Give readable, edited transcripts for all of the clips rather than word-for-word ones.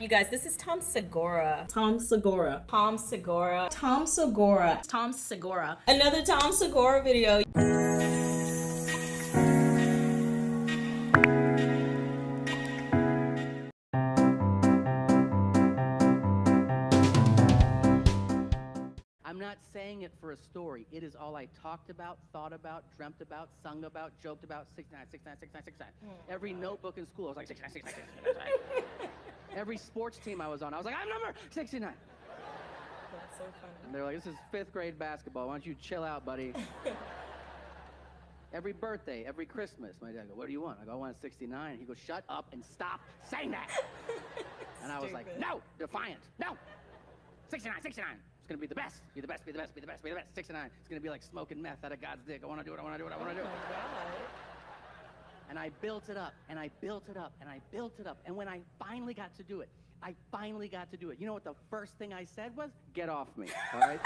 You guys, this is Tom Segura. Tom Segura. Tom Segura. Tom Segura. Tom Segura. Another Tom Segura video. I'm not saying it for a story. It is all I talked about, thought about, dreamt about, sung about, joked about. 69, 69, 69, 69. Every notebook in school, I was like 69, 69, 69, 69. Every sports team I was on, I was like, I'm number 69. That's so funny. And they're like, this is 5th grade basketball. Why don't you chill out, buddy? Every birthday, every Christmas, my dad goes, what do you want? I go, I want a 69. He goes, shut up and stop saying that. And I was like, no, defiant, no. 69, 69. It's gonna be the best. Be the best, be the best, be the best, be the best. 69. It's gonna be like smoking meth out of God's dick. I wanna do it, I wanna do it, I wanna do it. Oh my God. And I built it up, and I built it up, and I built it up. And when I finally got to do it, You know what the first thing I said was? Get off me, all right?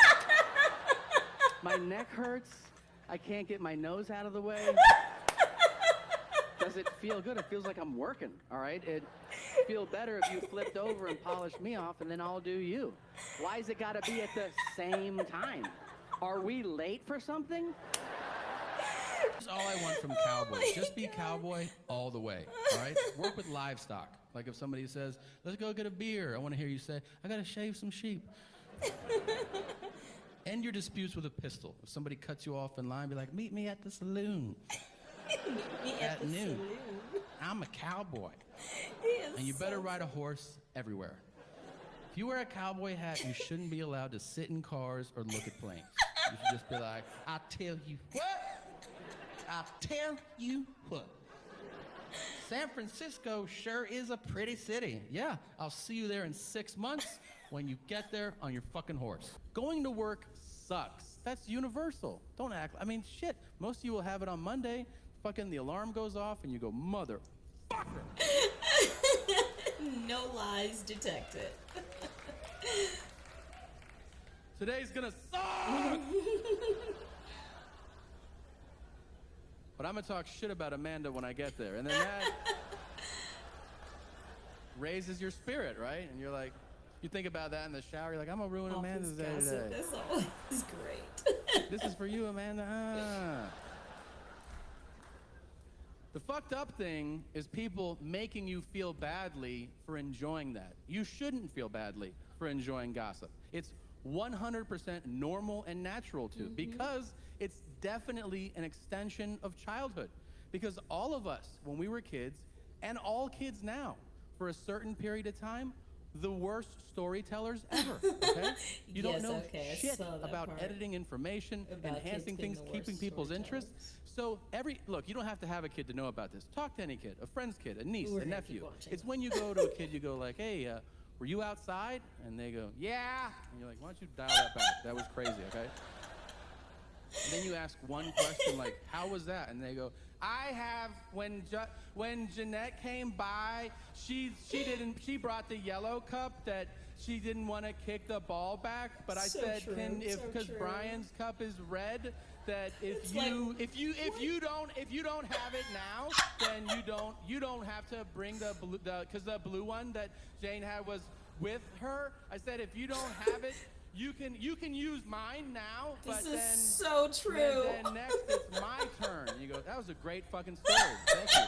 My neck hurts. I can't get my nose out of the way. Does it feel good? It feels like I'm working, all right? It'd feel better if you flipped over and polished me off, and then I'll do you. Why is it gotta be at the same time? Are we late for something? That's all I want from Cowboy. Just be Cowboy all the way, all right? Work with livestock. Like if somebody says, let's go get a beer, I want to hear you say, I got to shave some sheep. End your disputes with a pistol. If somebody cuts you off in line, be like, meet me at the saloon. Meet me at the noon. saloon. I'm a cowboy. And you better ride a horse everywhere. If you wear a cowboy hat, you shouldn't be allowed to sit in cars or look at planes. You should just be like, I'll tell you what. I'll tell you what. San Francisco sure is a pretty city. Yeah, I'll see you there in 6 months when you get there on your fucking horse. Going to work sucks. That's universal. Don't act, I mean, shit. Most of you will have it on Monday. Fucking the alarm goes off and you go, motherfucker. No lies detected. Today's gonna suck. But I'm gonna talk shit about Amanda when I get there. And then that raises your spirit, right? And you're like, you think about that in the shower, you're like, I'm gonna ruin Amanda's day today. That's always great. This is for you, Amanda. Ah. The fucked up thing is people making you feel badly for enjoying that. You shouldn't feel badly for enjoying gossip. It's 100% normal and natural to, because it's definitely an extension of childhood. Because all of us, when we were kids, and all kids now, for a certain period of time, the worst storytellers ever, okay? You don't know shit about editing information, enhancing things, keeping people's interests. So look, you don't have to have a kid to know about this. Talk to any kid, a friend's kid, a niece, a nephew. It's when you go to a kid, you go like, hey, were you outside? And they go, yeah. And you're like, why don't you dial that back? That was crazy, okay? And then you ask one question like, how was that? And they go, I have, when Jeanette came by, she brought the yellow cup that she didn't want to kick the ball back, but I said, because Brian's cup is red, that if you don't have it now, then you don't have to bring because the blue one that Jane had was with her. I said, if you don't have it, you can use mine now, but this is so true. Then next it's my turn. And you go, that was a great fucking story. Thank you.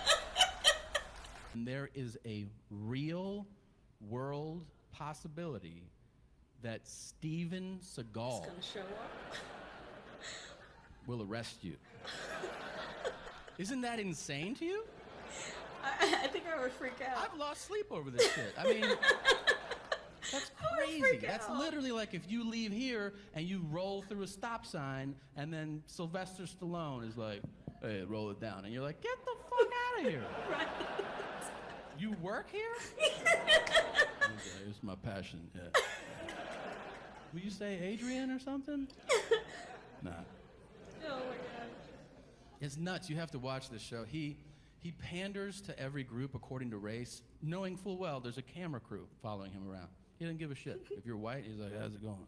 And there is a real world possibility that Steven Seagal will arrest you. Isn't that insane to you? I think I would freak out. I've lost sleep over this shit. I mean, that's crazy. That's literally like if you leave here and you roll through a stop sign and then Sylvester Stallone is like, hey, roll it down. And you're like, get the fuck out of here. Right. You work here? Okay, it's my passion, yeah. Will you say Adrian or something? Nah. Oh my God. It's nuts. You have to watch this show. He panders to every group according to race, knowing full well there's a camera crew following him around. He doesn't give a shit. If you're white, he's like, how's it going?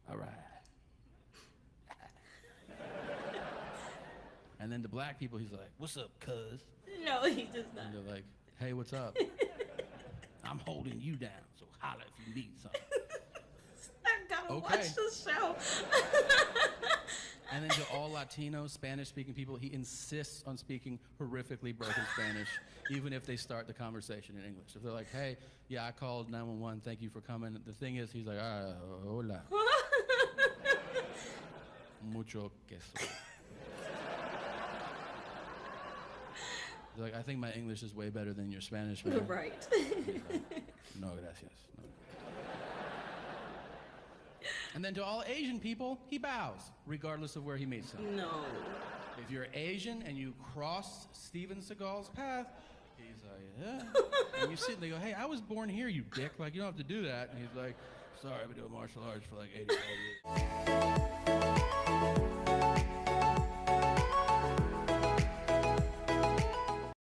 All right. And then the black people, he's like, what's up, cuz? No, he does not. And they're like, hey, what's up? I'm holding you down, so holla if you need something. I gotta Okay. watch the show. And then to all Latino Spanish-speaking people, he insists on speaking horrifically broken Spanish, even if they start the conversation in English. If they're like, hey, yeah, I called 911, thank you for coming. The thing is, he's like, hola. Mucho queso. He's like, I think my English is way better than your Spanish, man. Right. No, gracias. No. And then to all Asian people, he bows, regardless of where he meets them. No. If you're Asian and you cross Steven Seagal's path, he's like, yeah. And you sit and they go, hey, I was born here, you dick. Like, you don't have to do that. And he's like, sorry, I've been doing martial arts for like 85 years.